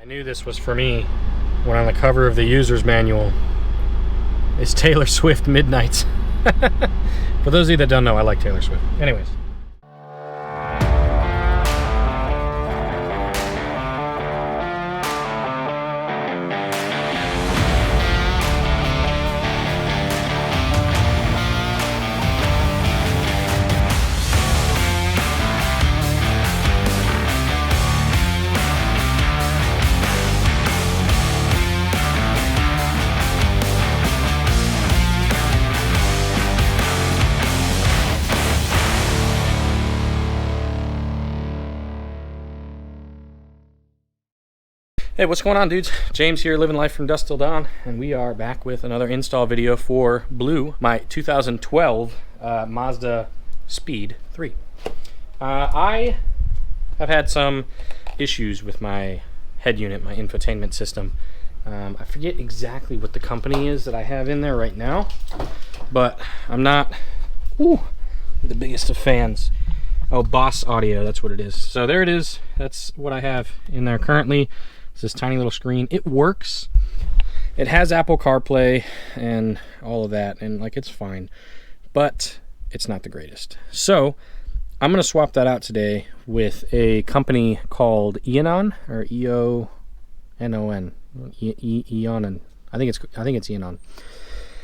I knew this was for me when on the cover of the user's manual is Taylor Swift Midnights. For those of you that don't know, I like Taylor Swift. Anyways. Hey, what's going on, dudes? James here, living life from dusk till dawn, and we are back with another install video for Blue, my 2012 Mazda Speed 3. I have had some issues with my head unit, my infotainment system. I forget exactly what the company is that I have in there right now, but I'm not the biggest of fans. Oh, Boss Audio, that's what it is. So there it is. That's what I have in there currently. It's this tiny little screen. It works. It has Apple CarPlay and all of that, and like it's fine, but it's not the greatest. So I'm going to swap that out today with a company called Eonon, or Eonon. Eonon. I think it's Eonon.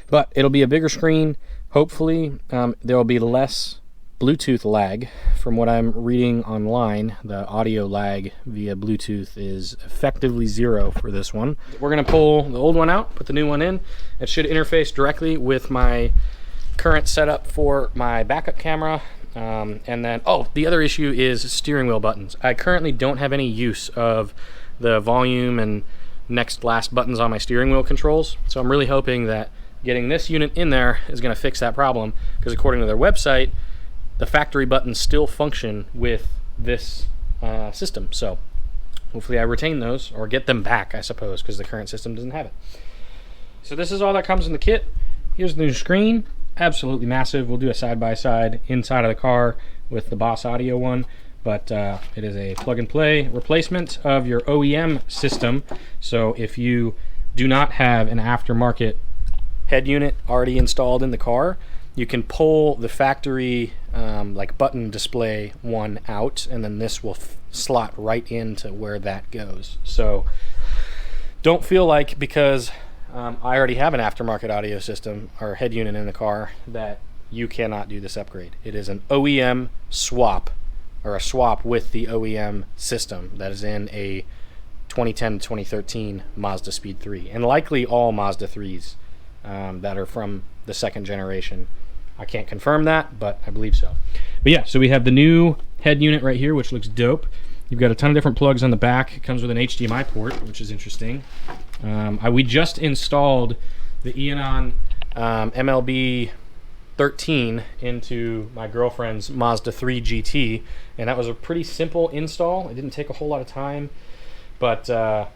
But it'll be a bigger screen. Hopefully, there will be less Bluetooth lag. From what I'm reading online, the audio lag via Bluetooth is effectively 0 for this one. We're going to pull the old one out, put the new one in. It should interface directly with my current setup for my backup camera. And then, the other issue is steering wheel buttons. I currently don't have any use of the volume and next last buttons on my steering wheel controls. So I'm really hoping that getting this unit in there is going to fix that problem, because according to their website, the factory buttons still function with this system. So hopefully I retain those, or get them back, I suppose, because the current system doesn't have it. So this is all that comes in the kit. Here's the new screen. Absolutely massive. We'll do a side-by-side inside of the car with the Boss Audio one, but it is a plug-and-play replacement of your OEM system. So if you do not have an aftermarket head unit already installed in the car, you can pull the factory like button display one out, and then this will slot right into where that goes. So don't feel like because I already have an aftermarket audio system or head unit in the car that you cannot do this upgrade. It is an OEM swap, or a swap with the OEM system that is in a 2010 to 2013 Mazdaspeed 3, and likely all Mazda 3s that are from the second generation. I can't confirm that, but I believe so. But yeah, so we have the new head unit right here, which looks dope. You've got a ton of different plugs on the back. It comes with an HDMI port, which is interesting. We just installed the Eonon MBLA13 into my girlfriend's Mazda 3 GT, and that was a pretty simple install. It didn't take a whole lot of time, but the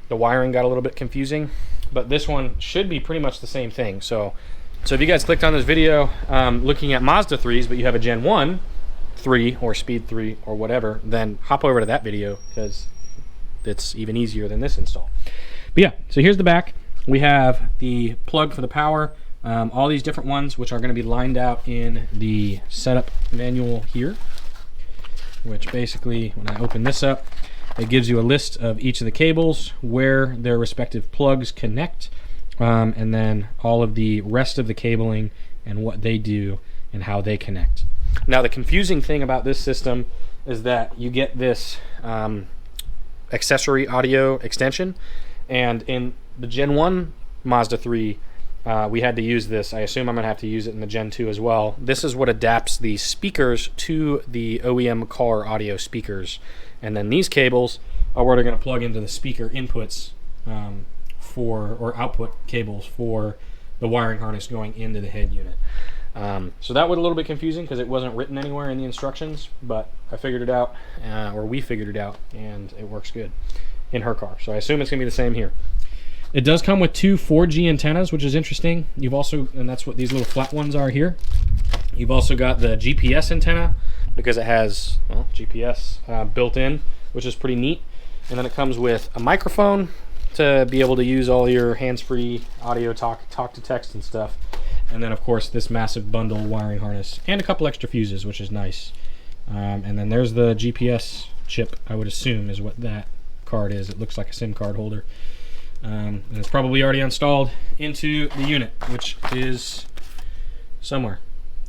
wiring got a little bit confusing. But this one should be pretty much the same thing. So if you guys clicked on this video looking at Mazda 3s, but you have a Gen 1 3 or Speed 3 or whatever, then hop over to that video, because it's even easier than this install. But yeah, so here's the back. We have the plug for the power, all these different ones, which are going to be lined out in the setup manual here, which basically, when I open this up, it gives you a list of each of the cables, where their respective plugs connect, and then all of the rest of the cabling and what they do and how they connect. Now, the confusing thing about this system is that you get this accessory audio extension, and in the Gen 1 Mazda 3, we had to use this. I assume I'm going to have to use it in the Gen 2 as well. This is what adapts the speakers to the OEM car audio speakers, and then these cables are where they're going to plug into the speaker inputs or output cables for the wiring harness going into the head unit. So that was a little bit confusing because it wasn't written anywhere in the instructions, but I figured it out, or we figured it out, and it works good in her car. So I assume it's going to be the same here. It does come with 2 4G antennas, which is interesting. You've also, and that's what these little flat ones are here. You've also got the GPS antenna, because it has, well, GPS built in, which is pretty neat. And then it comes with a microphone to be able to use all your hands-free audio talk to text and stuff. And then of course this massive bundle wiring harness and a couple extra fuses, which is nice. And then there's the GPS chip, I would assume is what that card is. It looks like a SIM card holder. And it's probably already installed into the unit, which is somewhere.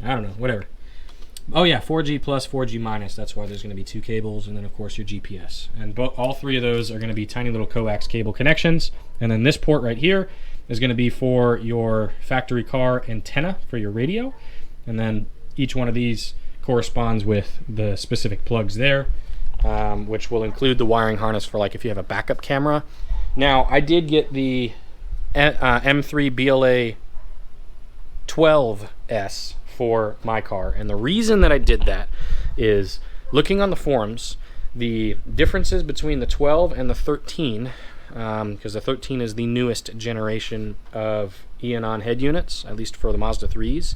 I don't know, whatever. Oh yeah, 4G plus, 4G minus. That's why there's going to be 2 cables, and then of course your GPS. And all 3 of those are going to be tiny little coax cable connections. And then this port right here is going to be for your factory car antenna for your radio. And then each one of these corresponds with the specific plugs there, which will include the wiring harness for like if you have a backup camera. Now I did get the M3BLA12S for my car, and the reason that I did that is looking on the forums, the differences between the 12 and the 13, because the 13 is the newest generation of Eonon head units, at least for the Mazda 3s.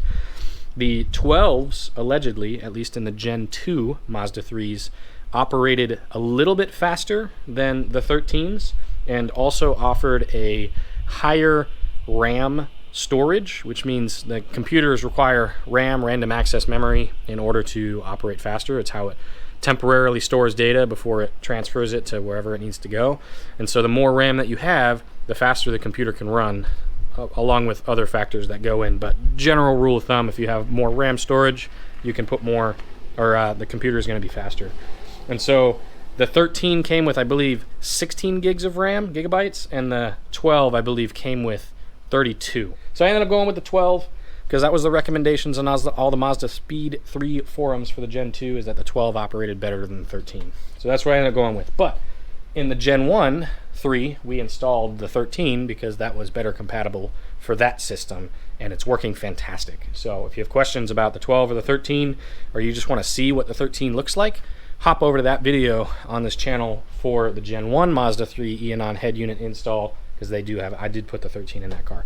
The 12s, allegedly, at least in the Gen 2 Mazda 3s, operated a little bit faster than the 13s, and also offered a higher RAM storage, which means the computers require RAM, random access memory, in order to operate faster. It's how it temporarily stores data before it transfers it to wherever it needs to go. And so the more RAM that you have, the faster the computer can run, along with other factors that go in. But general rule of thumb, if you have more RAM storage, you can put more, or the computer is going to be faster. And so the 13 came with, I believe, 16 gigs of RAM, gigabytes, and the 12, I believe, came with 32. So I ended up going with the 12 because that was the recommendations on all the Mazdaspeed 3 forums for the Gen 2, is that the 12 operated better than the 13. So that's what I ended up going with. But in the Gen 1 3, we installed the 13 because that was better compatible for that system, and it's working fantastic. So if you have questions about the 12 or the 13, or you just want to see what the 13 looks like, hop over to that video on this channel for the Gen 1 Mazda 3 Eonon head unit install, because they do have, I did put the 13 in that car.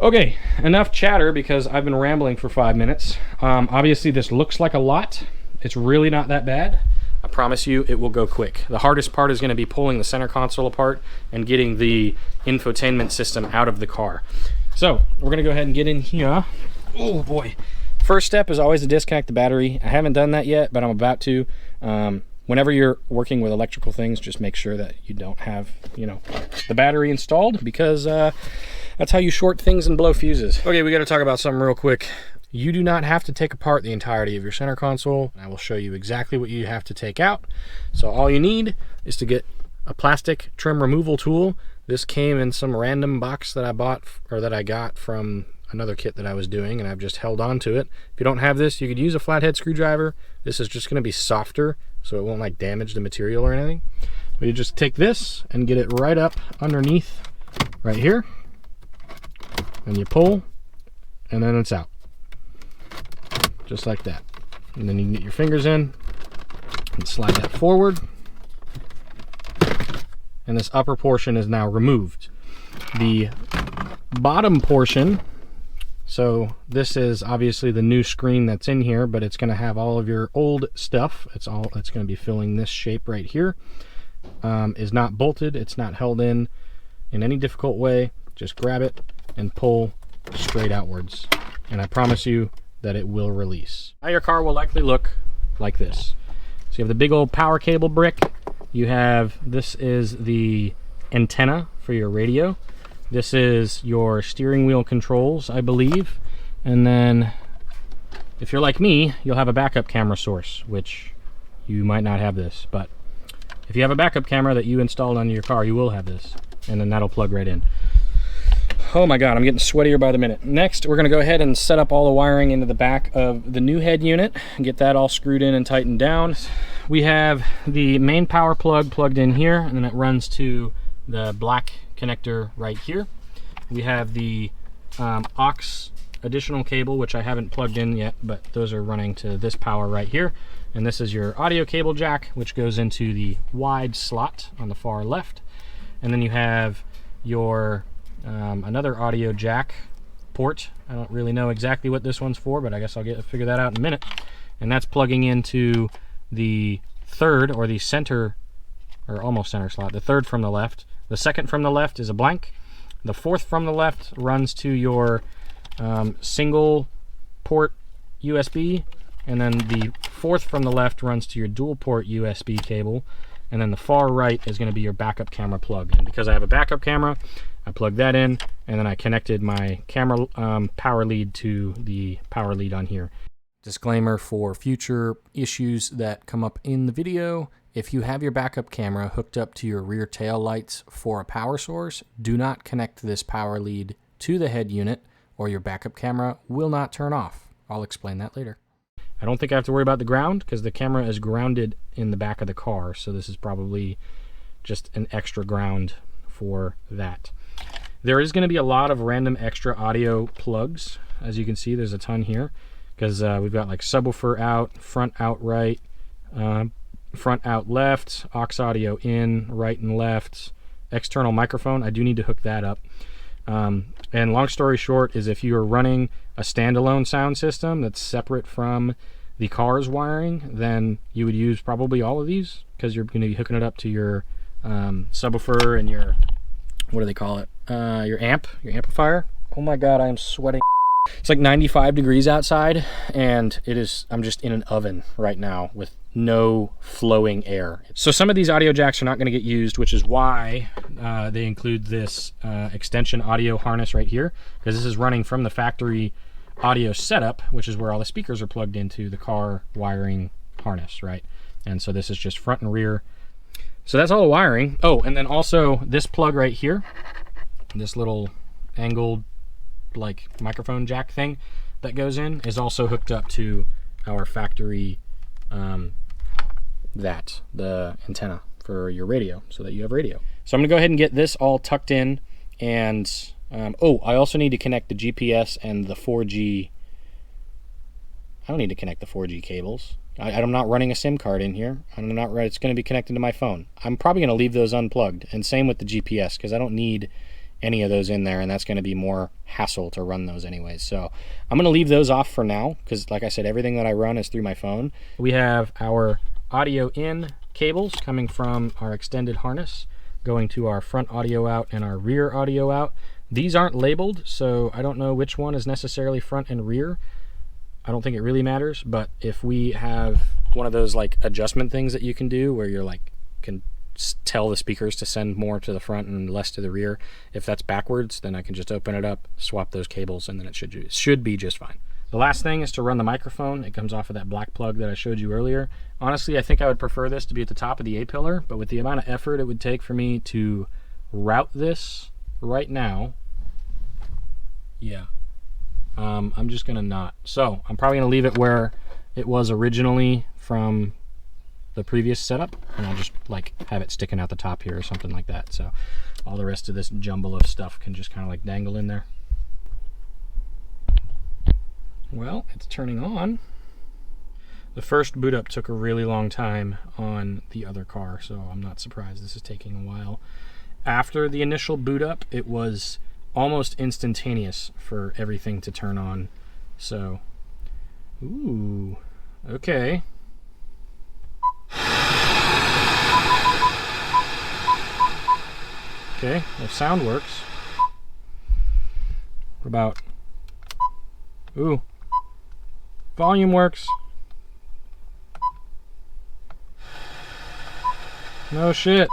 Okay, enough chatter because I've been rambling for 5 minutes. Obviously this looks like a lot. It's really not that bad. I promise you it will go quick. The hardest part is going to be pulling the center console apart and getting the infotainment system out of the car. So we're going to go ahead and get in here. Oh boy. First step is always to disconnect the battery. I haven't done that yet, but I'm about to. Whenever you're working with electrical things, just make sure that you don't have, you know, the battery installed, because that's how you short things and blow fuses. Okay, we got to talk about something real quick. You do not have to take apart the entirety of your center console. I will show you exactly what you have to take out. So all you need is to get a plastic trim removal tool. This came in some random box that I bought, or that I got from another kit that I was doing, and I've just held on to it. If you don't have this, you could use a flathead screwdriver. This is just going to be softer, so it won't like damage the material or anything. But you just take this and get it right up underneath right here, and you pull, and then it's out, just like that. And then you can get your fingers in and slide that forward, and this upper portion is now removed. The bottom portion, so this is obviously the new screen that's in here, but it's going to have all of your old stuff. It's going to be filling this shape right here. Is not bolted. It's not held in any difficult way. Just grab it and pull straight outwards, and I promise you that it will release. Now your car will likely look like this. So you have the big old power cable brick. You have, this is the antenna for your radio. This is your steering wheel controls, I believe. And then if you're like me, you'll have a backup camera source, which you might not have this, but if you have a backup camera that you installed on your car, you will have this, and then that'll plug right in. Oh my God, I'm getting sweatier by the minute. Next, we're gonna go ahead and set up all the wiring into the back of the new head unit and get that all screwed in and tightened down. We have the main power plug plugged in here, and then it runs to the black connector right here. We have the aux additional cable, which I haven't plugged in yet, but those are running to this power right here. And this is your audio cable jack, which goes into the wide slot on the far left. And then you have your another audio jack port. I don't really know exactly what this one's for, but I guess I'll figure that out in a minute. And that's plugging into the third, or the center or almost center slot. The third from the left. The second from the left is a blank. The fourth from the left runs to your single port USB, and then the fourth from the left runs to your dual port USB cable, and then the far right is going to be your backup camera plug. And because I have a backup camera, I plugged that in, and then I connected my camera power lead to the power lead on here. Disclaimer for future issues that come up in the video: if you have your backup camera hooked up to your rear tail lights for a power source, do not connect this power lead to the head unit, or your backup camera will not turn off. I'll explain that later. I don't think I have to worry about the ground because the camera is grounded in the back of the car, so this is probably just an extra ground for that. There is going to be a lot of random extra audio plugs. As you can see, there's a ton here because we've got like subwoofer out, front out right, front out left, aux audio in, right and left, external microphone. I do need to hook that up. And long story short is, if you are running a standalone sound system that's separate from the car's wiring, then you would use probably all of these, because you're going to be hooking it up to your subwoofer and your, what do they call it, your amplifier. Oh my god, I am sweating. It's like 95 degrees outside, and I'm just in an oven right now with no flowing air. So some of these audio jacks are not going to get used, which is why they include this extension audio harness right here, because this is running from the factory audio setup, which is where all the speakers are plugged into the car wiring harness, right? And so this is just front and rear. So that's all the wiring. Oh, and then also this plug right here, this little angled like microphone jack thing that goes in, is also hooked up to our factory the antenna for your radio, so that you have radio. So I'm gonna go ahead and get this all tucked in, and oh, I also need to connect the GPS and the 4G. I don't need to connect the 4G cables. I'm not running a SIM card in here. It's going to be connected to my phone. I'm probably going to leave those unplugged, and same with the GPS, because I don't need any of those in there, and that's going to be more hassle to run those anyways. So I'm going to leave those off for now, because like I said, everything that I run is through my phone. We have our audio in cables coming from our extended harness going to our front audio out and our rear audio out. These aren't labeled, so I don't know which one is necessarily front and rear. I don't think it really matters, but if we have one of those like adjustment things that you can do where you're like can tell the speakers to send more to the front and less to the rear, if that's backwards, then I can just open it up, swap those cables, and then it should be just fine. The last thing is to run the microphone. It comes off of that black plug that I showed you earlier. Honestly, I think I would prefer this to be at the top of the A-pillar, but with the amount of effort it would take for me to route this right now, yeah, I'm just gonna not. So I'm probably gonna leave it where it was originally from the previous setup, and I'll just like have it sticking out the top here or something like that, so all the rest of this jumble of stuff can just kind of like dangle in there. Well, it's turning on. The first boot up took a really long time on the other car, so I'm not surprised this is taking a while. After the initial boot up, it was almost instantaneous for everything to turn on. So, ooh, okay. Okay, well, sound works. What about, ooh, volume works. No shit.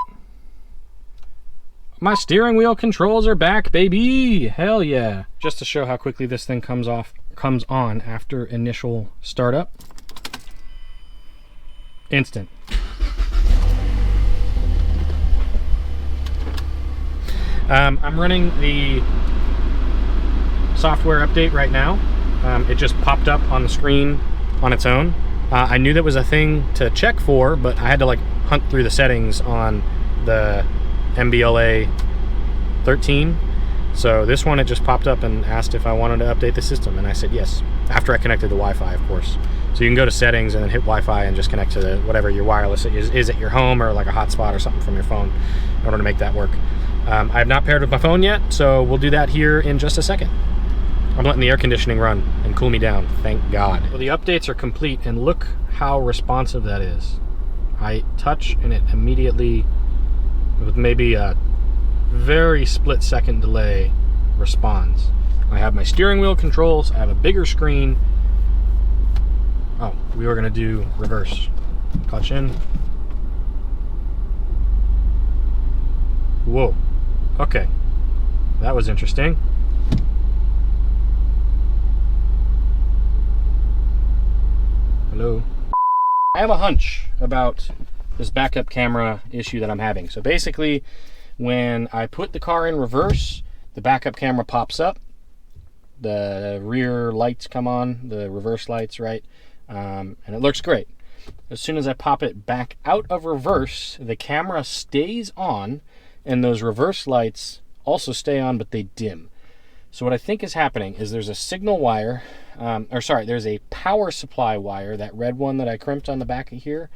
My steering wheel controls are back, baby! Hell yeah! Just to show how quickly this thing comes on after initial startup. Instant. I'm running the software update right now. It just popped up on the screen on its own. I knew that was a thing to check for, but I had to like hunt through the settings on the MBLA13. So this one, it just popped up and asked if I wanted to update the system, and I said yes, after I connected the Wi-Fi, of course. So you can go to settings and then hit Wi-Fi and just connect to whatever your wireless is at your home, or like a hotspot or something from your phone, in order to make that work. I have not paired with my phone yet, so we'll do that here in just a second. I'm letting the air conditioning run and cool me down, thank God. Well, the updates are complete, and look how responsive that is. I touch and it immediately with maybe a very split-second delay responds. I have my steering wheel controls, I have a bigger screen. Oh, we were gonna do reverse. Clutch in. Whoa, okay, that was interesting. Hello. I have a hunch about this backup camera issue that I'm having. So basically, when I put the car in reverse, the backup camera pops up, the rear lights come on, the reverse lights, right? And it looks great. As soon as I pop it back out of reverse, the camera stays on, and those reverse lights also stay on, but they dim. So what I think is happening is there's a signal wire, there's a power supply wire, that red one that I crimped on the back of here,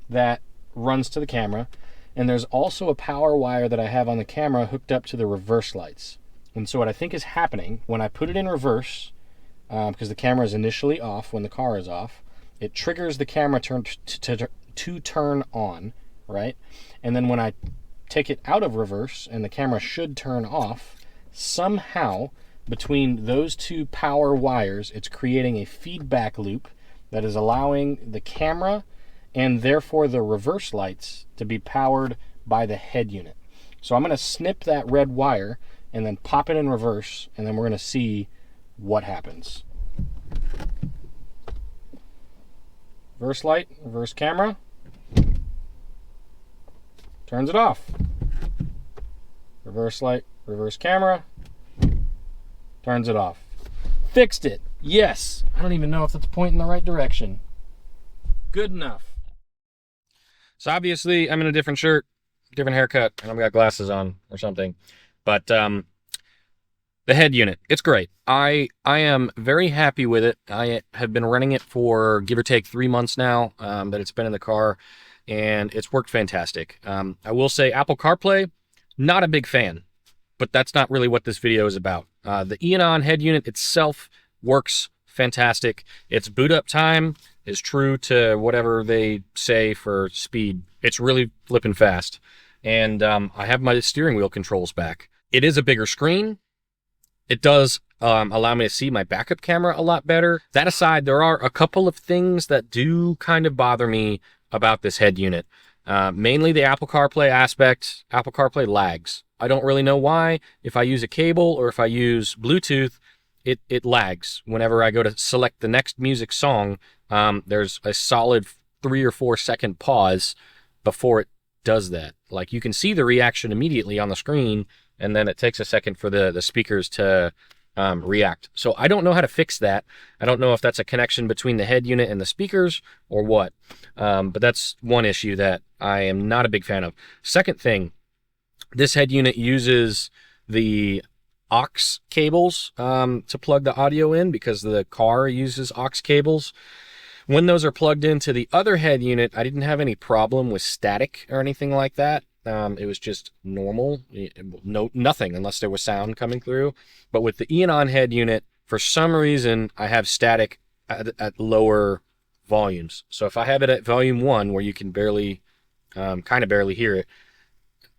that runs to the camera. And there's also a power wire that I have on the camera hooked up to the reverse lights. And so what I think is happening, when I put it in reverse, because the camera is initially off when the car is off, it triggers the camera to turn on, right? And then when I take it out of reverse and the camera should turn off, somehow between those two power wires, it's creating a feedback loop that is allowing the camera and therefore the reverse lights to be powered by the head unit. So I'm going to snip that red wire and then pop it in reverse, and then we're going to see what happens. Reverse light, reverse camera. Turns it off. Reverse light, reverse camera. Turns it off. Fixed it. Yes. I don't even know if that's pointing in the right direction. Good enough. So obviously I'm in a different shirt, different haircut, and I've got glasses on or something. But the head unit, it's great. I am very happy with it. I have been running it for give or take 3 months now that it's been in the car, and it's worked fantastic. I will say Apple CarPlay, not a big fan, but that's not really what this video is about. The Eonon head unit itself works fantastic. Its boot up time is true to whatever they say for speed. It's really flipping fast. And I have my steering wheel controls back. It is a bigger screen. It does allow me to see my backup camera a lot better. That aside, there are a couple of things that do kind of bother me about this head unit. Mainly the Apple CarPlay aspect. Apple CarPlay lags. I don't really know why. If I use a cable or if I use Bluetooth, it lags. Whenever I go to select the next music song, there's a solid 3 or 4 second pause before it does that. Like, you can see the reaction immediately on the screen, and then it takes a second for the speakers to react. So I don't know how to fix that. I don't know if that's a connection between the head unit and the speakers or what. But that's one issue that I am not a big fan of. Second thing, this head unit uses the aux cables to plug the audio in, because the car uses aux cables. When those are plugged into the other head unit, I didn't have any problem with static or anything like that. It was just normal, nothing unless there was sound coming through. But with the Eonon head unit, for some reason, I have static at lower volumes. So if I have it at volume 1, where you can barely, kind of barely hear it,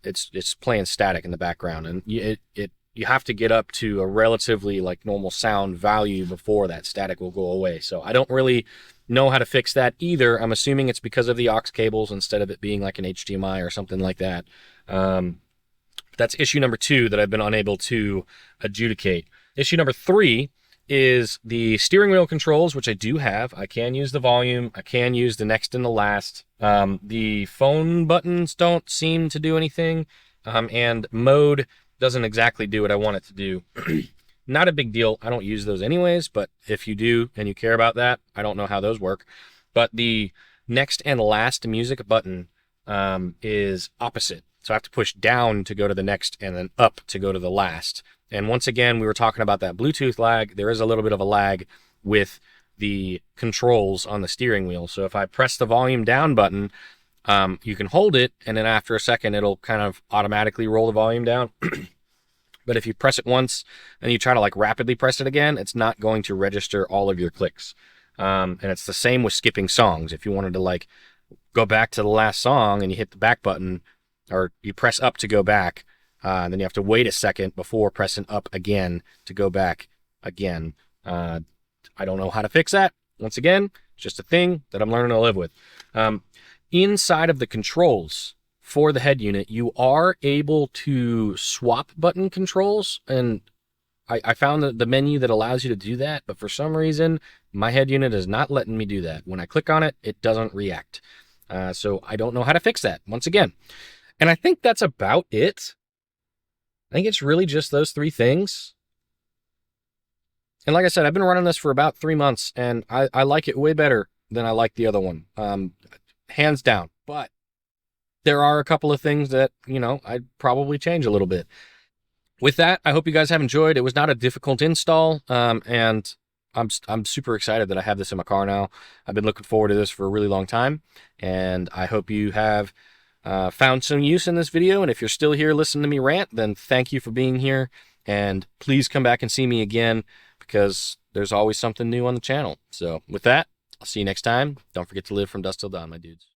it's playing static in the background, and you have to get up to a relatively like normal sound value before that static will go away. So I don't really know how to fix that either. I'm assuming it's because of the aux cables instead of it being like an HDMI or something like that. That's issue number 2 that I've been unable to adjudicate. Issue number 3 is the steering wheel controls, which I do have. I can use the volume. I can use the next and the last. The phone buttons don't seem to do anything. And mode doesn't exactly do what I want it to do. Not a big deal. I don't use those anyways, but if you do and you care about that, I don't know how those work. But the next and last music button is opposite. So I have to push down to go to the next and then up to go to the last. And once again, we were talking about that Bluetooth lag. There is a little bit of a lag with the controls on the steering wheel. So if I press the volume down button, you can hold it, and then after a second, it'll kind of automatically roll the volume down. But if you press it once and you try to like rapidly press it again, it's not going to register all of your clicks. And it's the same with skipping songs. If you wanted to like go back to the last song and you hit the back button, or you press up to go back, and then you have to wait a second before pressing up again to go back again. I don't know how to fix that. Once again, just a thing that I'm learning to live with. Inside of the controls for the head unit, you are able to swap button controls, and I found the menu that allows you to do that, but for some reason, my head unit is not letting me do that. When I click on it, it doesn't react. So I don't know how to fix that, once again. And I think that's about it. I think it's really just those three things. And like I said, I've been running this for about 3 months, and I like it way better than I like the other one. Hands down. But there are a couple of things that, I'd probably change a little bit. With that, I hope you guys have enjoyed. It was not a difficult install, and I'm super excited that I have this in my car now. I've been looking forward to this for a really long time, and I hope you have found some use in this video. And if you're still here listening to me rant, then thank you for being here, and please come back and see me again, because there's always something new on the channel. So with that, I'll see you next time. Don't forget to live from dusk till dawn, my dudes.